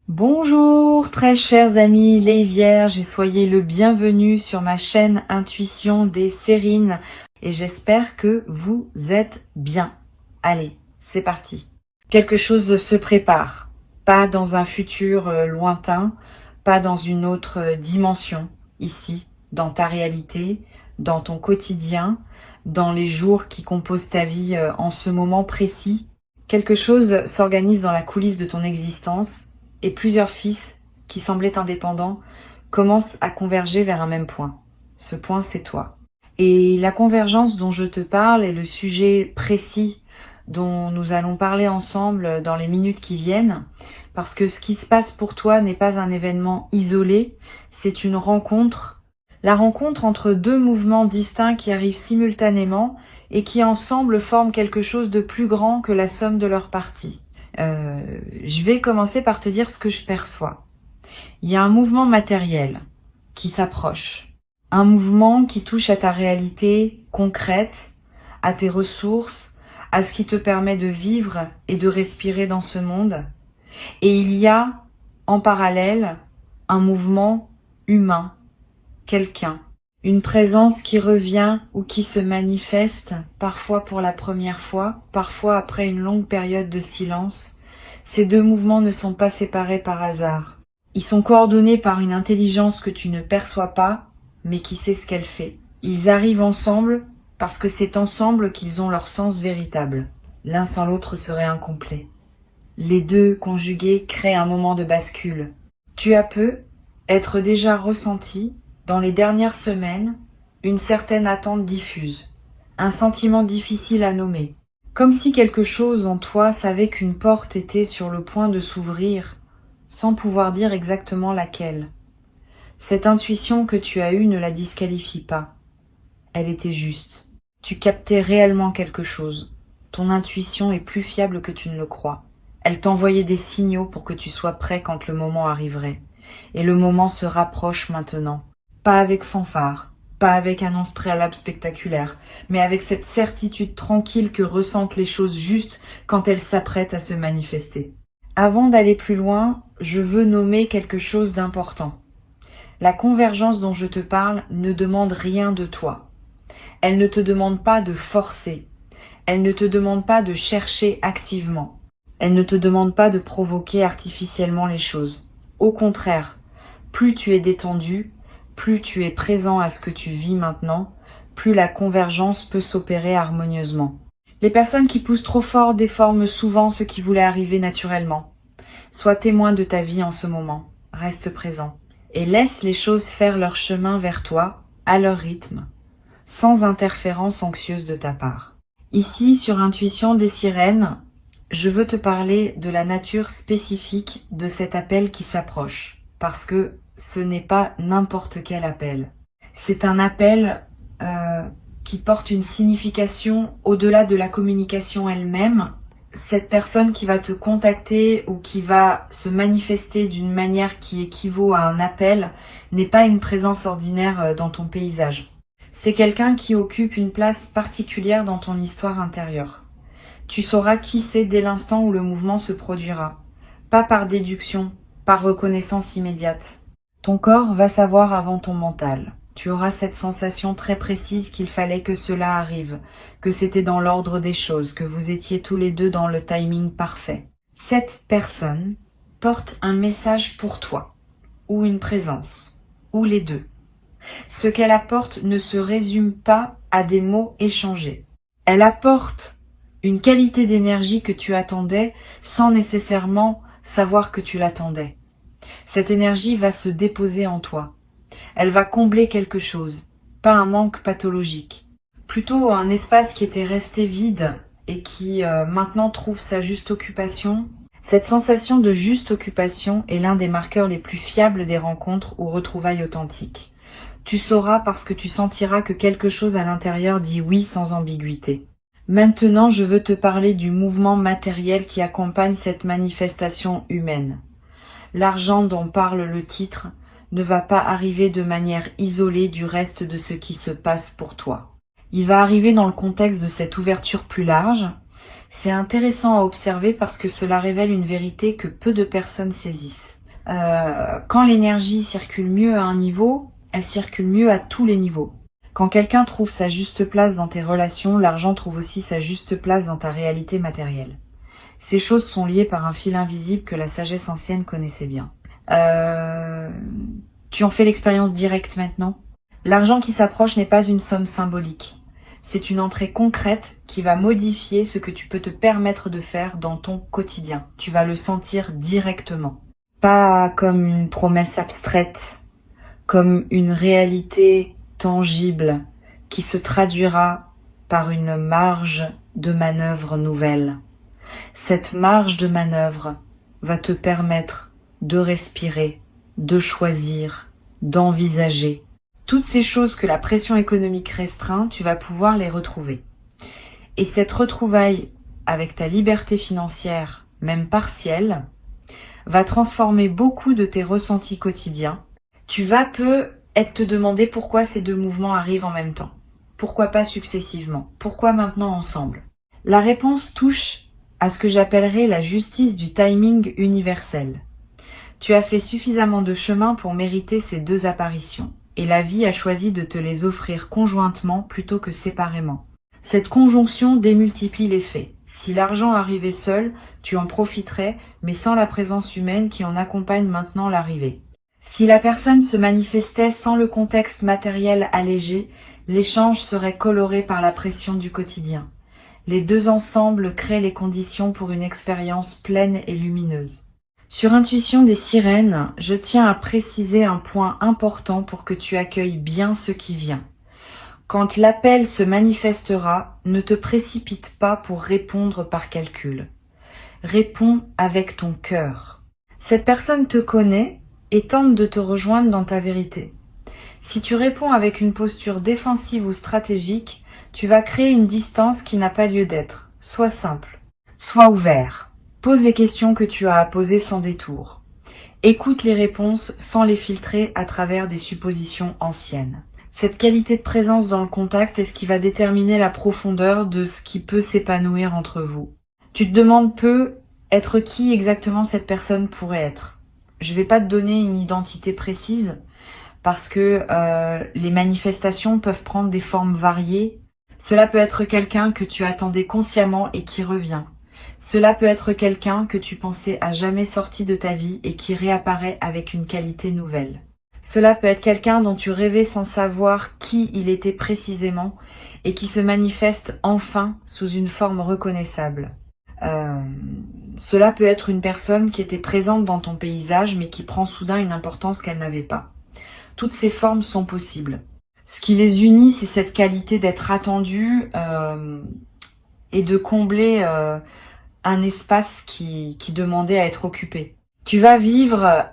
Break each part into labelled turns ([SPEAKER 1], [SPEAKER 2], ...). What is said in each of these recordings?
[SPEAKER 1] Bonjour très chers amis les vierges et soyez le bienvenu sur ma chaîne Intuition des Sérines et j'espère que vous êtes bien. Allez, c'est parti. Quelque chose se prépare, pas dans un futur lointain, pas dans une autre dimension, ici, dans ta réalité, dans ton quotidien, dans les jours qui composent ta vie en ce moment précis. Quelque chose s'organise dans la coulisse de ton existence et plusieurs fils, qui semblaient indépendants, commencent à converger vers un même point. Ce point, c'est toi. Et la convergence dont je te parle est le sujet précis dont nous allons parler ensemble dans les minutes qui viennent, parce que ce qui se passe pour toi n'est pas un événement isolé, c'est une rencontre. La rencontre entre deux mouvements distincts qui arrivent simultanément et qui ensemble forment quelque chose de plus grand que la somme de leurs parties. Je vais commencer par te dire ce que je perçois. Il y a un mouvement matériel qui s'approche, un mouvement qui touche à ta réalité concrète, à tes ressources, à ce qui te permet de vivre et de respirer dans ce monde. Et il y a, en parallèle, un mouvement humain, quelqu'un, une présence qui revient ou qui se manifeste, parfois pour la première fois, parfois après une longue période de silence. Ces deux mouvements ne sont pas séparés par hasard. Ils sont coordonnés par une intelligence que tu ne perçois pas, mais qui sait ce qu'elle fait. Ils arrivent ensemble parce que c'est ensemble qu'ils ont leur sens véritable. L'un sans l'autre serait incomplet. Les deux conjugués créent un moment de bascule. Tu as peu être déjà ressenti dans les dernières semaines, une certaine attente diffuse, un sentiment difficile à nommer, comme si quelque chose en toi savait qu'une porte était sur le point de s'ouvrir, sans pouvoir dire exactement laquelle. Cette intuition que tu as eue ne la disqualifie pas. Elle était juste. Tu captais réellement quelque chose. Ton intuition est plus fiable que tu ne le crois. Elle t'envoyait des signaux pour que tu sois prêt quand le moment arriverait. Et le moment se rapproche maintenant. Pas avec fanfare, pas avec annonce préalable spectaculaire, mais avec cette certitude tranquille que ressentent les choses justes quand elles s'apprêtent à se manifester. Avant d'aller plus loin, je veux nommer quelque chose d'important. La convergence dont je te parle ne demande rien de toi. Elle ne te demande pas de forcer. Elle ne te demande pas de chercher activement. Elle ne te demande pas de provoquer artificiellement les choses. Au contraire, plus tu es détendu, plus tu es présent à ce que tu vis maintenant, plus la convergence peut s'opérer harmonieusement. Les personnes qui poussent trop fort déforment souvent ce qui voulait arriver naturellement. Sois témoin de ta vie en ce moment, reste présent, et laisse les choses faire leur chemin vers toi, à leur rythme, sans interférence anxieuse de ta part. Ici, sur Intuition des Sirènes, je veux te parler de la nature spécifique de cet appel qui s'approche, parce que ce n'est pas n'importe quel appel. C'est un appel qui porte une signification au-delà de la communication elle-même. Cette personne qui va te contacter ou qui va se manifester d'une manière qui équivaut à un appel n'est pas une présence ordinaire dans ton paysage. C'est quelqu'un qui occupe une place particulière dans ton histoire intérieure. Tu sauras qui c'est dès l'instant où le mouvement se produira. Pas par déduction, par reconnaissance immédiate. Ton corps va savoir avant ton mental. Tu auras cette sensation très précise qu'il fallait que cela arrive, que c'était dans l'ordre des choses, que vous étiez tous les deux dans le timing parfait. Cette personne porte un message pour toi, ou une présence, ou les deux. Ce qu'elle apporte ne se résume pas à des mots échangés. Elle apporte une qualité d'énergie que tu attendais sans nécessairement savoir que tu l'attendais. Cette énergie va se déposer en toi. Elle va combler quelque chose, pas un manque pathologique. Plutôt un espace qui était resté vide et qui maintenant trouve sa juste occupation. Cette sensation de juste occupation est l'un des marqueurs les plus fiables des rencontres ou retrouvailles authentiques. Tu sauras parce que tu sentiras que quelque chose à l'intérieur dit oui sans ambiguïté. Maintenant, je veux te parler du mouvement matériel qui accompagne cette manifestation humaine. L'argent dont parle le titre ne va pas arriver de manière isolée du reste de ce qui se passe pour toi. Il va arriver dans le contexte de cette ouverture plus large. C'est intéressant à observer parce que cela révèle une vérité que peu de personnes saisissent. Quand l'énergie circule mieux à un niveau, elle circule mieux à tous les niveaux. Quand quelqu'un trouve sa juste place dans tes relations, l'argent trouve aussi sa juste place dans ta réalité matérielle. Ces choses sont liées par un fil invisible que la sagesse ancienne connaissait bien. Tu en fais l'expérience directe maintenant? L'argent qui s'approche n'est pas une somme symbolique. C'est une entrée concrète qui va modifier ce que tu peux te permettre de faire dans ton quotidien. Tu vas le sentir directement. Pas comme une promesse abstraite, comme une réalité tangible qui se traduira par une marge de manœuvre nouvelle. Cette marge de manœuvre va te permettre de respirer, de choisir, d'envisager. Toutes ces choses que la pression économique restreint, tu vas pouvoir les retrouver. Et cette retrouvaille avec ta liberté financière, même partielle, va transformer beaucoup de tes ressentis quotidiens. Tu vas peut-être te demander pourquoi ces deux mouvements arrivent en même temps. Pourquoi pas successivement? Pourquoi maintenant ensemble? La réponse touche à ce que j'appellerais la justice du timing universel. Tu as fait suffisamment de chemin pour mériter ces deux apparitions, et la vie a choisi de te les offrir conjointement plutôt que séparément. Cette conjonction démultiplie les faits. Si l'argent arrivait seul, tu en profiterais, mais sans la présence humaine qui en accompagne maintenant l'arrivée. Si la personne se manifestait sans le contexte matériel allégé, l'échange serait coloré par la pression du quotidien. Les deux ensemble créent les conditions pour une expérience pleine et lumineuse. Sur Intuition des sirènes, je tiens à préciser un point important pour que tu accueilles bien ce qui vient. Quand l'appel se manifestera, ne te précipite pas pour répondre par calcul. Réponds avec ton cœur. Cette personne te connaît et tente de te rejoindre dans ta vérité. Si tu réponds avec une posture défensive ou stratégique, tu vas créer une distance qui n'a pas lieu d'être. Sois simple, sois ouvert. Pose les questions que tu as à poser sans détour. Écoute les réponses sans les filtrer à travers des suppositions anciennes. Cette qualité de présence dans le contact est ce qui va déterminer la profondeur de ce qui peut s'épanouir entre vous. Tu te demandes être qui exactement cette personne pourrait être. Je vais pas te donner une identité précise parce que les manifestations peuvent prendre des formes variées. Cela peut être quelqu'un que tu attendais consciemment et qui revient. Cela peut être quelqu'un que tu pensais à jamais sorti de ta vie et qui réapparaît avec une qualité nouvelle. Cela peut être quelqu'un dont tu rêvais sans savoir qui il était précisément et qui se manifeste enfin sous une forme reconnaissable. Cela peut être une personne qui était présente dans ton paysage mais qui prend soudain une importance qu'elle n'avait pas. Toutes ces formes sont possibles. Ce qui les unit, c'est cette qualité d'être attendu et de combler un espace qui demandait à être occupé. Tu vas vivre,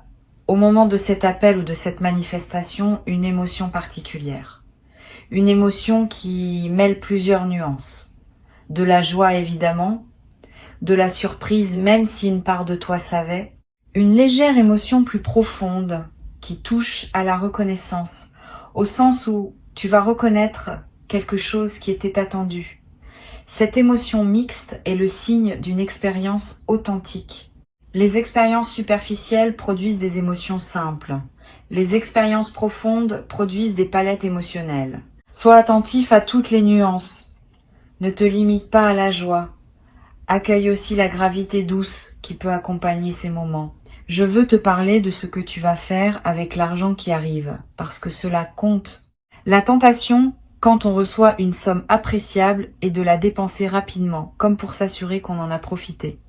[SPEAKER 1] au moment de cet appel ou de cette manifestation, une émotion particulière. Une émotion qui mêle plusieurs nuances. De la joie évidemment, de la surprise même si une part de toi savait, une légère émotion plus profonde qui touche à la reconnaissance, au sens où tu vas reconnaître quelque chose qui était attendu. Cette émotion mixte est le signe d'une expérience authentique. Les expériences superficielles produisent des émotions simples. Les expériences profondes produisent des palettes émotionnelles. Sois attentif à toutes les nuances. Ne te limite pas à la joie. Accueille aussi la gravité douce qui peut accompagner ces moments. Je veux te parler de ce que tu vas faire avec l'argent qui arrive, parce que cela compte. La tentation, quand on reçoit une somme appréciable, est de la dépenser rapidement, comme pour s'assurer qu'on en a profité.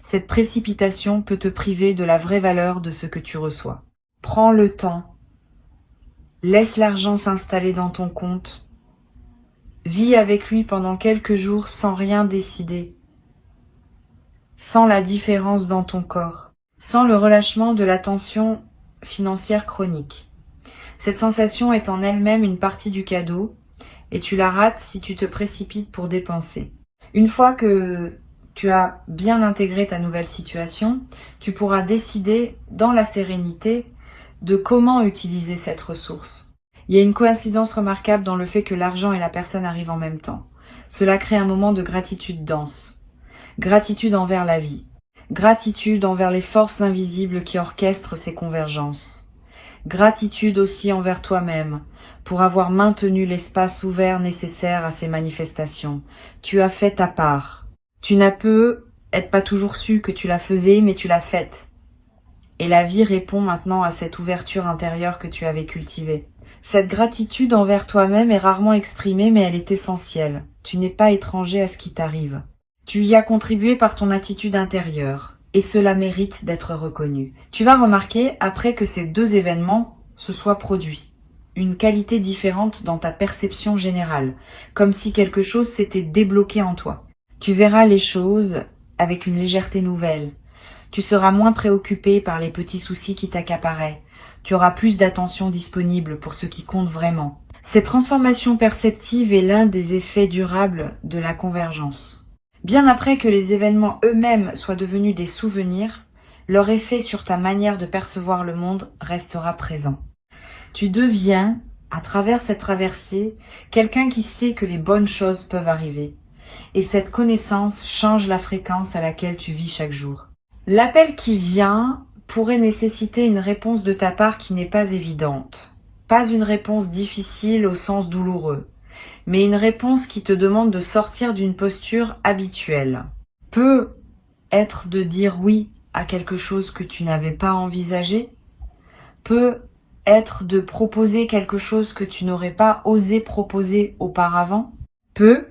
[SPEAKER 1] Cette précipitation peut te priver de la vraie valeur de ce que tu reçois. Prends le temps. Laisse l'argent s'installer dans ton compte. Vis avec lui pendant quelques jours sans rien décider. Sans la différence dans ton corps. Sans le relâchement de la tension financière chronique. Cette sensation est en elle-même une partie du cadeau et tu la rates si tu te précipites pour dépenser. Une fois que tu as bien intégré ta nouvelle situation, tu pourras décider dans la sérénité de comment utiliser cette ressource. Il y a une coïncidence remarquable dans le fait que l'argent et la personne arrivent en même temps. Cela crée un moment de gratitude dense. Gratitude envers la vie. Gratitude envers les forces invisibles qui orchestrent ces convergences. Gratitude aussi envers toi-même pour avoir maintenu l'espace ouvert nécessaire à ces manifestations. Tu as fait ta part. Tu n'as peut-être pas toujours su que tu la faisais, mais tu l'as faite. Et la vie répond maintenant à cette ouverture intérieure que tu avais cultivée. Cette gratitude envers toi-même est rarement exprimée, mais elle est essentielle. Tu n'es pas étranger à ce qui t'arrive. Tu y as contribué par ton attitude intérieure, et cela mérite d'être reconnu. Tu vas remarquer, après que ces deux événements se soient produits, une qualité différente dans ta perception générale, comme si quelque chose s'était débloqué en toi. Tu verras les choses avec une légèreté nouvelle. Tu seras moins préoccupé par les petits soucis qui t'accaparaient. Tu auras plus d'attention disponible pour ce qui compte vraiment. Cette transformation perceptive est l'un des effets durables de la convergence. Bien après que les événements eux-mêmes soient devenus des souvenirs, leur effet sur ta manière de percevoir le monde restera présent. Tu deviens, à travers cette traversée, quelqu'un qui sait que les bonnes choses peuvent arriver. Et cette connaissance change la fréquence à laquelle tu vis chaque jour. L'appel qui vient pourrait nécessiter une réponse de ta part qui n'est pas évidente. Pas une réponse difficile au sens douloureux, mais une réponse qui te demande de sortir d'une posture habituelle. Peut être de dire oui à quelque chose que tu n'avais pas envisagé, peut être de proposer quelque chose que tu n'aurais pas osé proposer auparavant, peut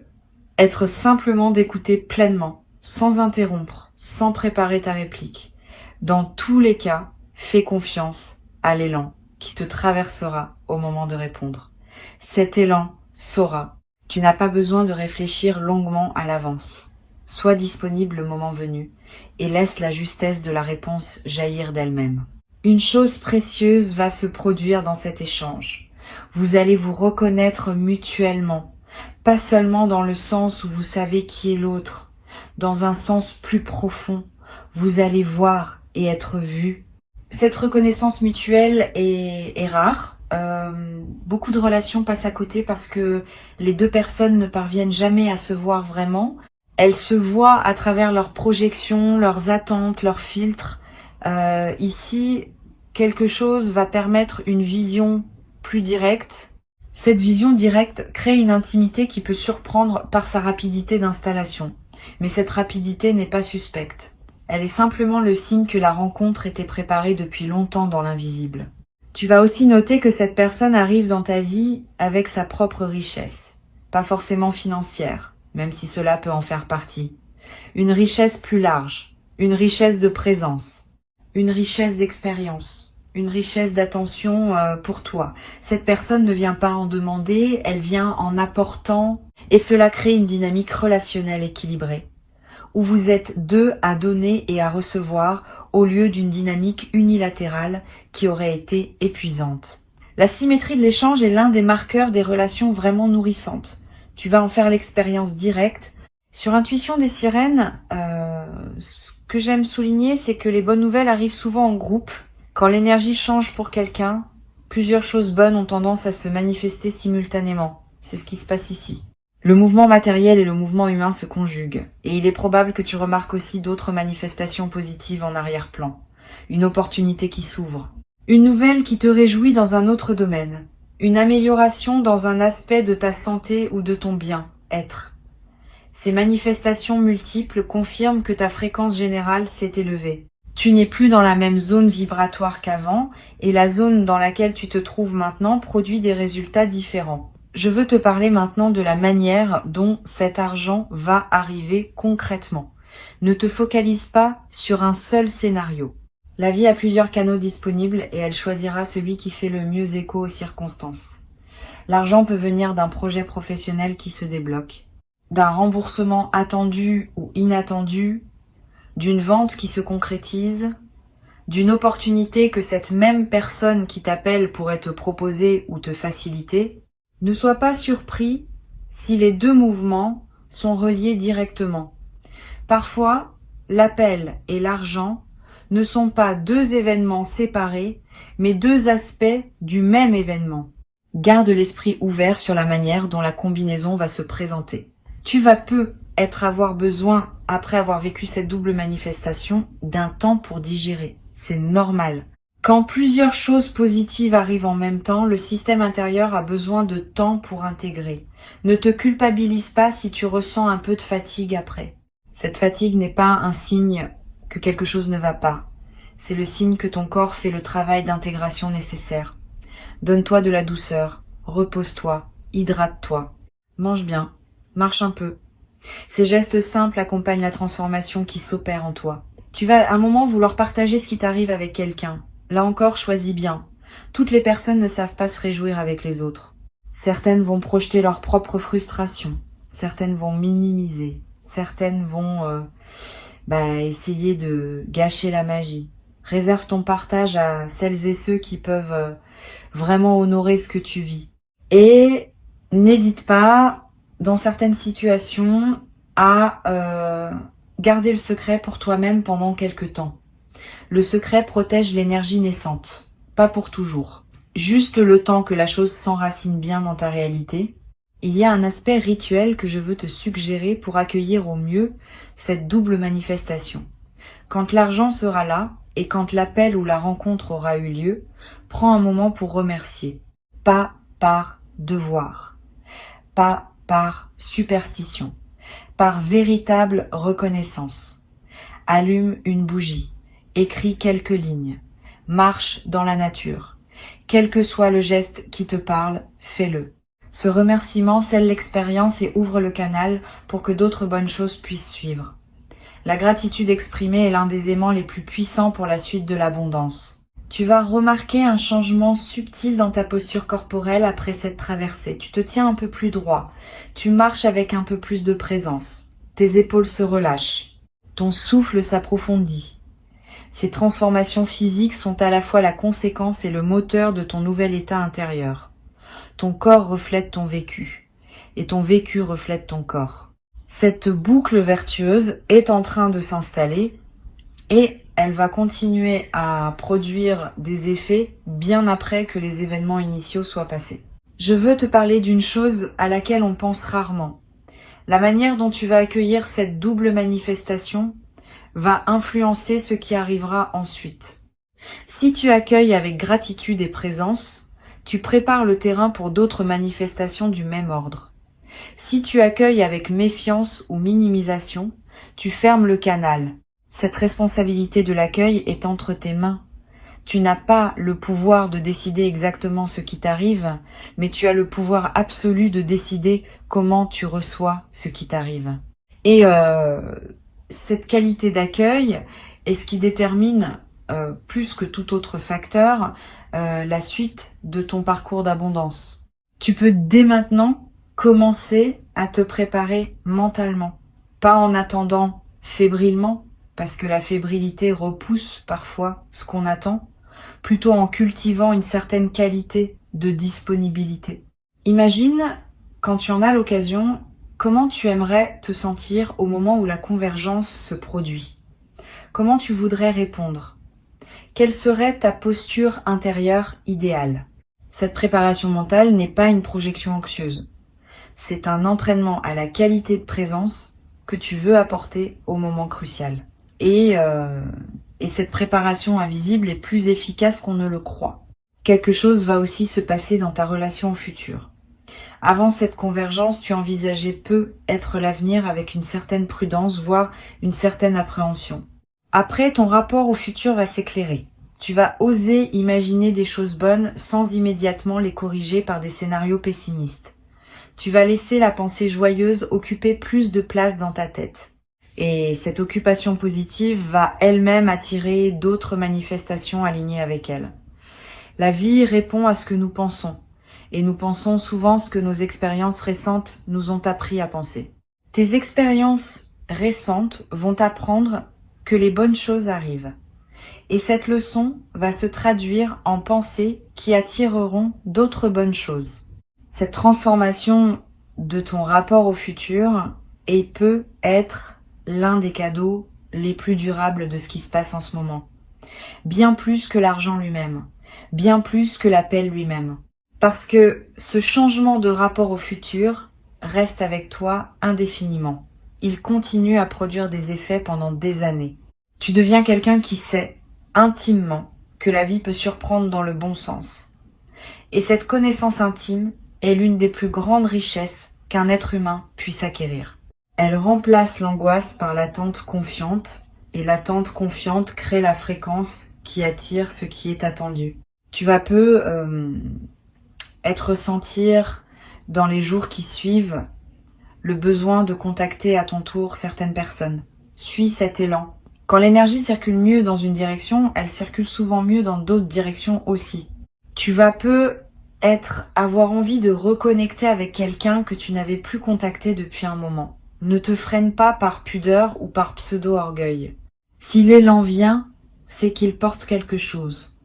[SPEAKER 1] être simplement d'écouter pleinement, sans interrompre, sans préparer ta réplique. Dans tous les cas, fais confiance à l'élan qui te traversera au moment de répondre. Cet élan saura. Tu n'as pas besoin de réfléchir longuement à l'avance. Sois disponible le moment venu et laisse la justesse de la réponse jaillir d'elle-même. Une chose précieuse va se produire dans cet échange. Vous allez vous reconnaître mutuellement, pas seulement dans le sens où vous savez qui est l'autre, dans un sens plus profond. Vous allez voir et être vu. Cette reconnaissance mutuelle est rare. Beaucoup de relations passent à côté parce que les deux personnes ne parviennent jamais à se voir vraiment. Elles se voient à travers leurs projections, leurs attentes, leurs filtres. Ici, quelque chose va permettre une vision plus directe. Cette vision directe crée une intimité qui peut surprendre par sa rapidité d'installation. Mais cette rapidité n'est pas suspecte. Elle est simplement le signe que la rencontre était préparée depuis longtemps dans l'invisible. Tu vas aussi noter que cette personne arrive dans ta vie avec sa propre richesse, pas forcément financière, même si cela peut en faire partie. Une richesse plus large, une richesse de présence, une richesse d'expérience, une richesse d'attention pour toi. Cette personne ne vient pas en demander, elle vient en apportant, et cela crée une dynamique relationnelle équilibrée, où vous êtes deux à donner et à recevoir au lieu d'une dynamique unilatérale qui aurait été épuisante. La symétrie de l'échange est l'un des marqueurs des relations vraiment nourrissantes. Tu vas en faire l'expérience directe. Sur Intuition des sirènes, ce que j'aime souligner, c'est que les bonnes nouvelles arrivent souvent en groupe. Quand l'énergie change pour quelqu'un, plusieurs choses bonnes ont tendance à se manifester simultanément. C'est ce qui se passe ici. Le mouvement matériel et le mouvement humain se conjuguent, et il est probable que tu remarques aussi d'autres manifestations positives en arrière-plan. Une opportunité qui s'ouvre. Une nouvelle qui te réjouit dans un autre domaine. Une amélioration dans un aspect de ta santé ou de ton bien-être. Ces manifestations multiples confirment que ta fréquence générale s'est élevée. Tu n'es plus dans la même zone vibratoire qu'avant, et la zone dans laquelle tu te trouves maintenant produit des résultats différents. Je veux te parler maintenant de la manière dont cet argent va arriver concrètement. Ne te focalise pas sur un seul scénario. La vie a plusieurs canaux disponibles et elle choisira celui qui fait le mieux écho aux circonstances. L'argent peut venir d'un projet professionnel qui se débloque, d'un remboursement attendu ou inattendu, d'une vente qui se concrétise, d'une opportunité que cette même personne qui t'appelle pourrait te proposer ou te faciliter. Ne sois pas surpris si les deux mouvements sont reliés directement. Parfois, l'appel et l'argent ne sont pas deux événements séparés, mais deux aspects du même événement. Garde l'esprit ouvert sur la manière dont la combinaison va se présenter. Tu vas peu avoir besoin, après avoir vécu cette double manifestation, d'un temps pour digérer. C'est normal. Quand plusieurs choses positives arrivent en même temps, le système intérieur a besoin de temps pour intégrer. Ne te culpabilise pas si tu ressens un peu de fatigue après. Cette fatigue n'est pas un signe que quelque chose ne va pas. C'est le signe que ton corps fait le travail d'intégration nécessaire. Donne-toi de la douceur, repose-toi, hydrate-toi, mange bien, marche un peu. Ces gestes simples accompagnent la transformation qui s'opère en toi. Tu vas à un moment vouloir partager ce qui t'arrive avec quelqu'un. Là encore, choisis bien. Toutes les personnes ne savent pas se réjouir avec les autres. Certaines vont projeter leur propre frustration. Certaines vont minimiser. Certaines vont essayer de gâcher la magie. Réserve ton partage à celles et ceux qui peuvent vraiment honorer ce que tu vis. Et n'hésite pas, dans certaines situations, à garder le secret pour toi-même pendant quelque temps. Le secret protège l'énergie naissante, pas pour toujours. Juste le temps que la chose s'enracine bien dans ta réalité. Il y a un aspect rituel que je veux te suggérer pour accueillir au mieux cette double manifestation. Quand l'argent sera là, et quand l'appel ou la rencontre aura eu lieu, prends un moment pour remercier. Pas par devoir, pas par superstition, par véritable reconnaissance. Allume une bougie, écris quelques lignes, marche dans la nature. Quel que soit le geste qui te parle, fais-le. Ce remerciement scelle l'expérience et ouvre le canal pour que d'autres bonnes choses puissent suivre. La gratitude exprimée est l'un des aimants les plus puissants pour la suite de l'abondance. Tu vas remarquer un changement subtil dans ta posture corporelle après cette traversée. Tu te tiens un peu plus droit. Tu marches avec un peu plus de présence. Tes épaules se relâchent. Ton souffle s'approfondit. Ces transformations physiques sont à la fois la conséquence et le moteur de ton nouvel état intérieur. Ton corps reflète ton vécu, et ton vécu reflète ton corps. Cette boucle vertueuse est en train de s'installer, et elle va continuer à produire des effets bien après que les événements initiaux soient passés. Je veux te parler d'une chose à laquelle on pense rarement. La manière dont tu vas accueillir cette double manifestation va influencer ce qui arrivera ensuite. Si tu accueilles avec gratitude et présence, tu prépares le terrain pour d'autres manifestations du même ordre. Si tu accueilles avec méfiance ou minimisation, tu fermes le canal. Cette responsabilité de l'accueil est entre tes mains. Tu n'as pas le pouvoir de décider exactement ce qui t'arrive, mais tu as le pouvoir absolu de décider comment tu reçois ce qui t'arrive. Et cette qualité d'accueil est ce qui détermine, plus que tout autre facteur, la suite de ton parcours d'abondance. Tu peux dès maintenant commencer à te préparer mentalement, pas en attendant fébrilement, parce que la fébrilité repousse parfois ce qu'on attend, plutôt en cultivant une certaine qualité de disponibilité. Imagine, quand tu en as l'occasion, comment tu aimerais te sentir au moment où la convergence se produit. Comment tu voudrais répondre? Quelle serait ta posture intérieure idéale? Cette préparation mentale n'est pas une projection anxieuse. C'est un entraînement à la qualité de présence que tu veux apporter au moment crucial. Et cette préparation invisible est plus efficace qu'on ne le croit. Quelque chose va aussi se passer dans ta relation au futur. Avant cette convergence, tu envisageais peu être l'avenir avec une certaine prudence, voire une certaine appréhension. Après, ton rapport au futur va s'éclairer. Tu vas oser imaginer des choses bonnes sans immédiatement les corriger par des scénarios pessimistes. Tu vas laisser la pensée joyeuse occuper plus de place dans ta tête. Et cette occupation positive va elle-même attirer d'autres manifestations alignées avec elle. La vie répond à ce que nous pensons, et nous pensons souvent ce que nos expériences récentes nous ont appris à penser. Tes expériences récentes vont t'apprendre que les bonnes choses arrivent. Et cette leçon va se traduire en pensées qui attireront d'autres bonnes choses. Cette transformation de ton rapport au futur peut être l'un des cadeaux les plus durables de ce qui se passe en ce moment. Bien plus que l'argent lui-même, bien plus que l'appel lui-même. Parce que ce changement de rapport au futur reste avec toi indéfiniment. il continue à produire des effets pendant des années. Tu deviens quelqu'un qui sait, intimement, que la vie peut surprendre dans le bon sens. Et cette connaissance intime est l'une des plus grandes richesses qu'un être humain puisse acquérir. Elle remplace l'angoisse par l'attente confiante, et l'attente confiante crée la fréquence qui attire ce qui est attendu. Tu vas peu ressentir dans les jours qui suivent le besoin de contacter à ton tour certaines personnes. Suis cet élan. Quand l'énergie circule mieux dans une direction, elle circule souvent mieux dans d'autres directions aussi. Tu vas peu avoir envie de reconnecter avec quelqu'un que tu n'avais plus contacté depuis un moment. Ne te freine pas par pudeur ou par pseudo-orgueil. Si l'élan vient, c'est qu'il porte quelque chose.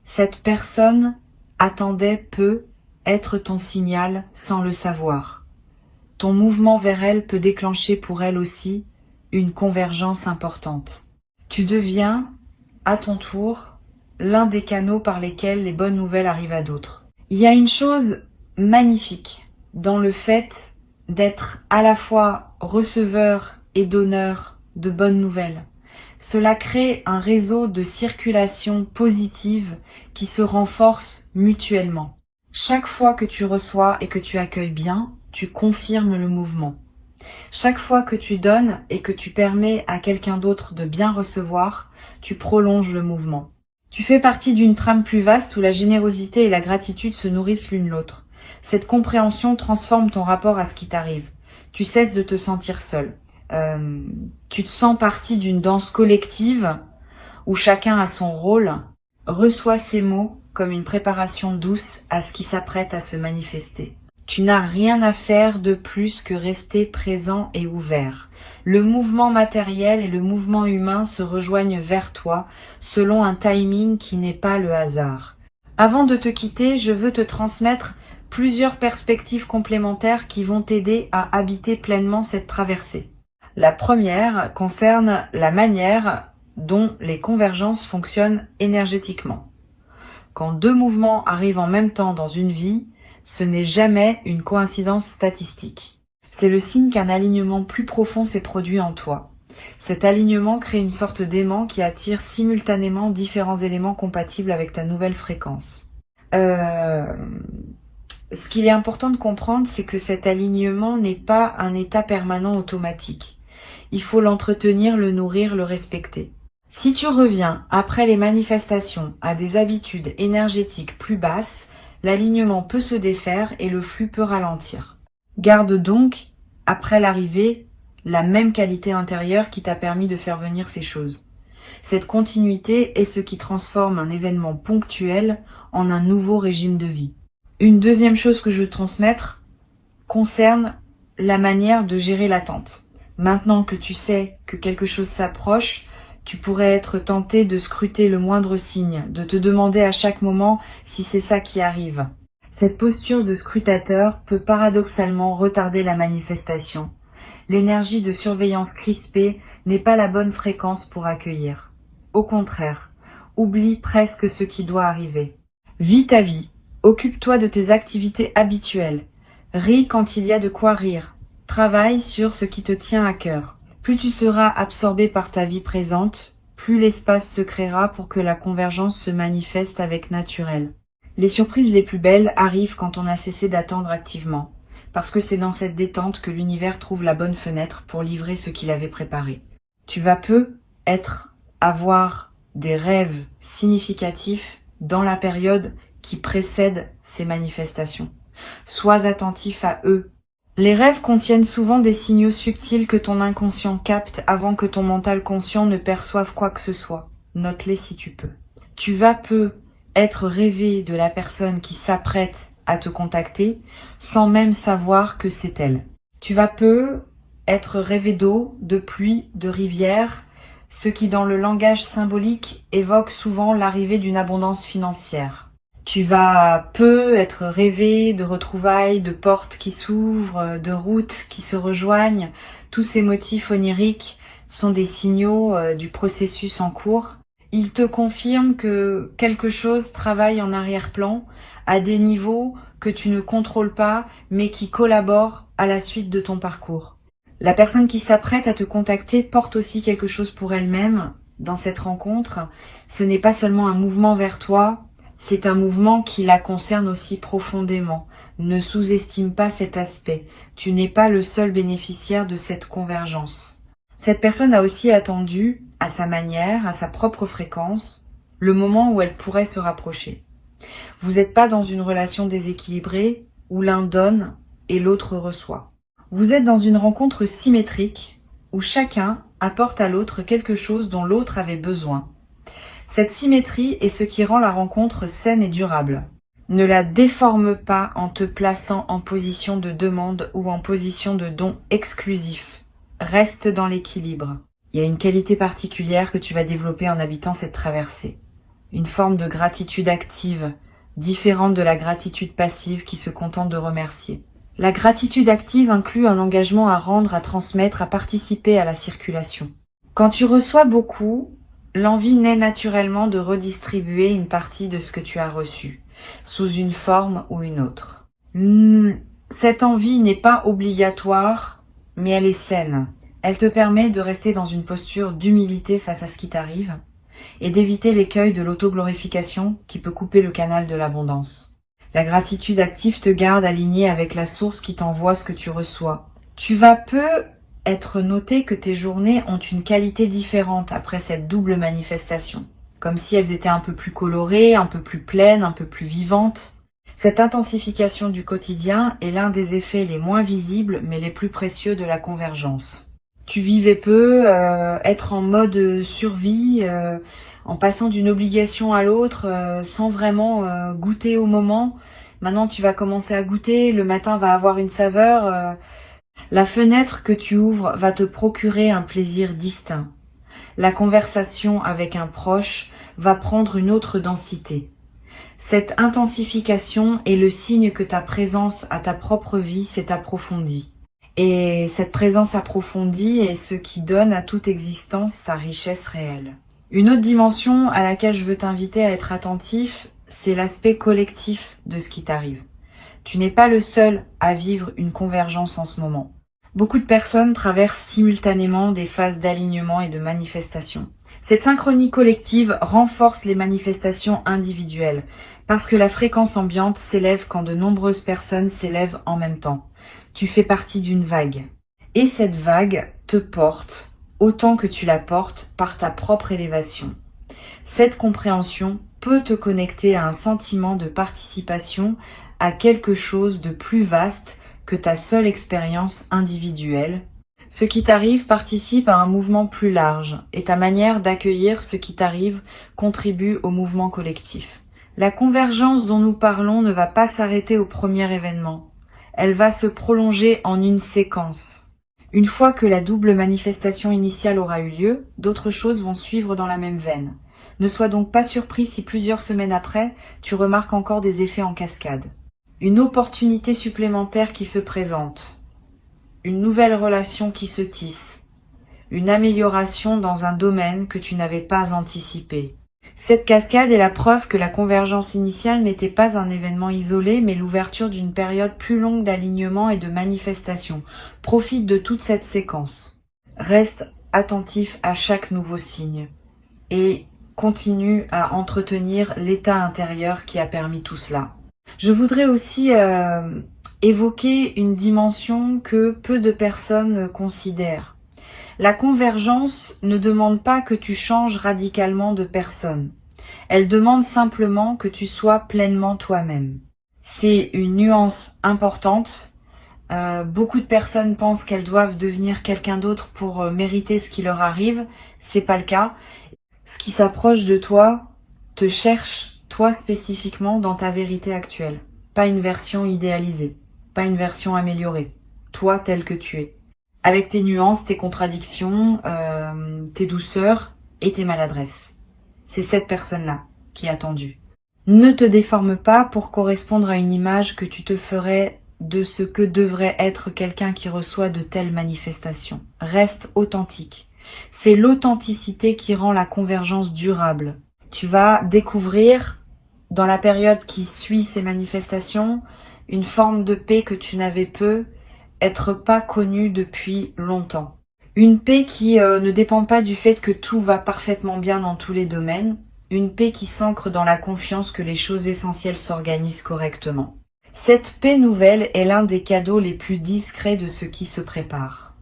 [SPEAKER 1] Cette personne attendait peut être ton signal sans le savoir. Ton mouvement vers elle peut déclencher pour elle aussi une convergence importante. Tu deviens, à ton tour, l'un des canaux par lesquels les bonnes nouvelles arrivent à d'autres. Il y a une chose magnifique dans le fait d'être à la fois receveur et donneur de bonnes nouvelles. Cela crée un réseau de circulation positive qui se renforce mutuellement. Chaque fois que tu reçois et que tu accueilles bien, tu confirmes le mouvement. Chaque fois que tu donnes et que tu permets à quelqu'un d'autre de bien recevoir, tu prolonges le mouvement. Tu fais partie d'une trame plus vaste où la générosité et la gratitude se nourrissent l'une l'autre. Cette compréhension transforme ton rapport à ce qui t'arrive. Tu cesses de te sentir seul. Tu te sens partie d'une danse collective où chacun a son rôle. Reçois ces mots comme une préparation douce à ce qui s'apprête à se manifester. Tu n'as rien à faire de plus que rester présent et ouvert. Le mouvement matériel et le mouvement humain se rejoignent vers toi selon un timing qui n'est pas le hasard. Avant de te quitter, je veux te transmettre plusieurs perspectives complémentaires qui vont t'aider à habiter pleinement cette traversée. La première concerne la manière dont les convergences fonctionnent énergétiquement. Quand deux mouvements arrivent en même temps dans une vie, ce n'est jamais une coïncidence statistique. C'est le signe qu'un alignement plus profond s'est produit en toi. Cet alignement crée une sorte d'aimant qui attire simultanément différents éléments compatibles avec ta nouvelle fréquence. Ce qu'il est important de comprendre, c'est que cet alignement n'est pas un état permanent automatique. Il faut l'entretenir, le nourrir, le respecter. Si tu reviens après les manifestations à des habitudes énergétiques plus basses, l'alignement peut se défaire et le flux peut ralentir. Garde donc, après l'arrivée, la même qualité intérieure qui t'a permis de faire venir ces choses. Cette continuité est ce qui transforme un événement ponctuel en un nouveau régime de vie. Une deuxième chose que je veux transmettre concerne la manière de gérer l'attente. Maintenant que tu sais que quelque chose s'approche, tu pourrais être tenté de scruter le moindre signe, de te demander à chaque moment si c'est ça qui arrive. Cette posture de scrutateur peut paradoxalement retarder la manifestation. L'énergie de surveillance crispée n'est pas la bonne fréquence pour accueillir. Au contraire, oublie presque ce qui doit arriver. Vis ta vie, occupe-toi de tes activités habituelles, ris quand il y a de quoi rire, travaille sur ce qui te tient à cœur. Plus tu seras absorbé par ta vie présente, plus l'espace se créera pour que la convergence se manifeste avec naturel. Les surprises les plus belles arrivent quand on a cessé d'attendre activement, parce que c'est dans cette détente que l'univers trouve la bonne fenêtre pour livrer ce qu'il avait préparé. Tu vas peu avoir des rêves significatifs dans la période qui précède ces manifestations. Sois attentif à eux. Les rêves contiennent souvent des signaux subtils que ton inconscient capte avant que ton mental conscient ne perçoive quoi que ce soit. Note-les si tu peux. Tu vas peu être rêvé de la personne qui s'apprête à te contacter sans même savoir que c'est elle. Tu vas peu être rêvé d'eau, de pluie, de rivière, ce qui dans le langage symbolique évoque souvent l'arrivée d'une abondance financière. Tu vas peu être rêvé de retrouvailles, de portes qui s'ouvrent, de routes qui se rejoignent. Tous ces motifs oniriques sont des signaux du processus en cours. Ils te confirment que quelque chose travaille en arrière-plan à des niveaux que tu ne contrôles pas mais qui collaborent à la suite de ton parcours. La personne qui s'apprête à te contacter porte aussi quelque chose pour elle-même dans cette rencontre. Ce n'est pas seulement un mouvement vers toi, c'est un mouvement qui la concerne aussi profondément. Ne sous-estime pas cet aspect. Tu n'es pas le seul bénéficiaire de cette convergence. Cette personne a aussi attendu, à sa manière, à sa propre fréquence, le moment où elle pourrait se rapprocher. Vous n'êtes pas dans une relation déséquilibrée où l'un donne et l'autre reçoit. Vous êtes dans une rencontre symétrique où chacun apporte à l'autre quelque chose dont l'autre avait besoin. Cette symétrie est ce qui rend la rencontre saine et durable. Ne la déforme pas en te plaçant en position de demande ou en position de don exclusif. Reste dans l'équilibre. Il y a une qualité particulière que tu vas développer en habitant cette traversée. Une forme de gratitude active, différente de la gratitude passive qui se contente de remercier. La gratitude active inclut un engagement à rendre, à transmettre, à participer à la circulation. Quand tu reçois beaucoup, l'envie naît naturellement de redistribuer une partie de ce que tu as reçu, sous une forme ou une autre. Cette envie n'est pas obligatoire, mais elle est saine. Elle te permet de rester dans une posture d'humilité face à ce qui t'arrive et d'éviter l'écueil de l'autoglorification qui peut couper le canal de l'abondance. La gratitude active te garde aligné avec la source qui t'envoie ce que tu reçois. Tu vas peu être noté que tes journées ont une qualité différente après cette double manifestation, comme si elles étaient un peu plus colorées, un peu plus pleines, un peu plus vivantes. Cette intensification du quotidien est l'un des effets les moins visibles mais les plus précieux de la convergence. Tu vivais peu, être en mode survie, en passant d'une obligation à l'autre, sans vraiment goûter au moment. Maintenant, tu vas commencer à goûter, le matin va avoir une saveur. La fenêtre que tu ouvres va te procurer un plaisir distinct. La conversation avec un proche va prendre une autre densité. Cette intensification est le signe que ta présence à ta propre vie s'est approfondie. Et cette présence approfondie est ce qui donne à toute existence sa richesse réelle. Une autre dimension à laquelle je veux t'inviter à être attentif, c'est l'aspect collectif de ce qui t'arrive. Tu n'es pas le seul à vivre une convergence en ce moment. Beaucoup de personnes traversent simultanément des phases d'alignement et de manifestation. Cette synchronie collective renforce les manifestations individuelles, parce que la fréquence ambiante s'élève quand de nombreuses personnes s'élèvent en même temps. Tu fais partie d'une vague. Et cette vague te porte autant que tu la portes par ta propre élévation. Cette compréhension peut te connecter à un sentiment de participation à quelque chose de plus vaste que ta seule expérience individuelle. Ce qui t'arrive participe à un mouvement plus large et ta manière d'accueillir ce qui t'arrive contribue au mouvement collectif. La convergence dont nous parlons ne va pas s'arrêter au premier événement. Elle va se prolonger en une séquence. Une fois que la double manifestation initiale aura eu lieu, d'autres choses vont suivre dans la même veine. Ne sois donc pas surpris si plusieurs semaines après, tu remarques encore des effets en cascade. Une opportunité supplémentaire qui se présente. Une nouvelle relation qui se tisse. Une amélioration dans un domaine que tu n'avais pas anticipé. Cette cascade est la preuve que la convergence initiale n'était pas un événement isolé, mais l'ouverture d'une période plus longue d'alignement et de manifestation. Profite de toute cette séquence. Reste attentif à chaque nouveau signe. Et continue à entretenir l'état intérieur qui a permis tout cela. Je voudrais aussi évoquer une dimension que peu de personnes considèrent. La convergence ne demande pas que tu changes radicalement de personne. Elle demande simplement que tu sois pleinement toi-même. C'est une nuance importante. Beaucoup de personnes pensent qu'elles doivent devenir quelqu'un d'autre pour mériter ce qui leur arrive. C'est pas le cas. Ce qui s'approche de toi te cherche, toi spécifiquement, dans ta vérité actuelle. Pas une version idéalisée, pas une version améliorée. Toi tel que tu es. Avec tes nuances, tes contradictions, tes douceurs et tes maladresses. C'est cette personne-là qui est attendue. Ne te déforme pas pour correspondre à une image que tu te ferais de ce que devrait être quelqu'un qui reçoit de telles manifestations. Reste authentique. C'est l'authenticité qui rend la convergence durable. Tu vas découvrir, dans la période qui suit ces manifestations, une forme de paix que tu n'avais peu, être pas connu depuis longtemps. Une paix qui ne dépend pas du fait que tout va parfaitement bien dans tous les domaines, une paix qui s'ancre dans la confiance que les choses essentielles s'organisent correctement. Cette paix nouvelle est l'un des cadeaux les plus discrets de ce qui se prépare.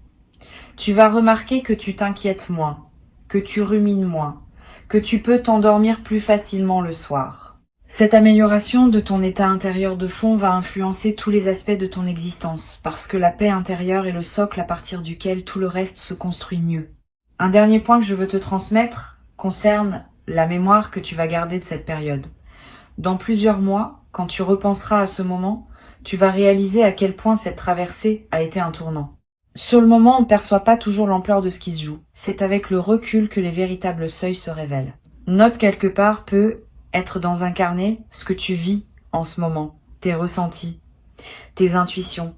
[SPEAKER 1] Tu vas remarquer que tu t'inquiètes moins, que tu rumines moins, que tu peux t'endormir plus facilement le soir. Cette amélioration de ton état intérieur de fond va influencer tous les aspects de ton existence, parce que la paix intérieure est le socle à partir duquel tout le reste se construit mieux. Un dernier point que je veux te transmettre concerne la mémoire que tu vas garder de cette période. Dans plusieurs mois, quand tu repenseras à ce moment, tu vas réaliser à quel point cette traversée a été un tournant. Sur le moment, on ne perçoit pas toujours l'ampleur de ce qui se joue. C'est avec le recul que les véritables seuils se révèlent. Note quelque part peut être dans un carnet ce que tu vis en ce moment, tes ressentis, tes intuitions,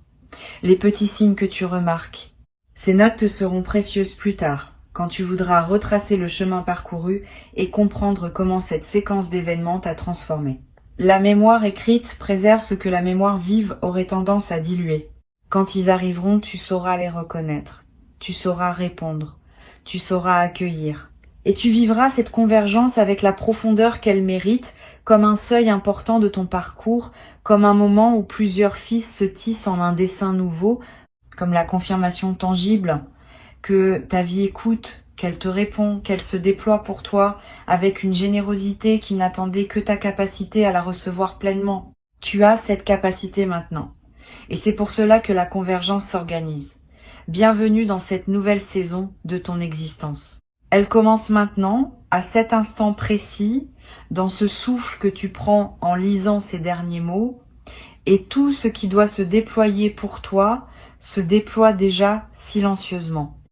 [SPEAKER 1] les petits signes que tu remarques. Ces notes te seront précieuses plus tard, quand tu voudras retracer le chemin parcouru et comprendre comment cette séquence d'événements t'a transformé. La mémoire écrite préserve ce que la mémoire vive aurait tendance à diluer. Quand ils arriveront, tu sauras les reconnaître, tu sauras répondre, tu sauras accueillir. Et tu vivras cette convergence avec la profondeur qu'elle mérite, comme un seuil important de ton parcours, comme un moment où plusieurs fils se tissent en un dessin nouveau, comme la confirmation tangible que ta vie écoute, qu'elle te répond, qu'elle se déploie pour toi avec une générosité qui n'attendait que ta capacité à la recevoir pleinement. Tu as cette capacité maintenant. Et c'est pour cela que la convergence s'organise. Bienvenue dans cette nouvelle saison de ton existence. Elle commence maintenant, à cet instant précis, dans ce souffle que tu prends en lisant ces derniers mots, et tout ce qui doit se déployer pour toi se déploie déjà silencieusement.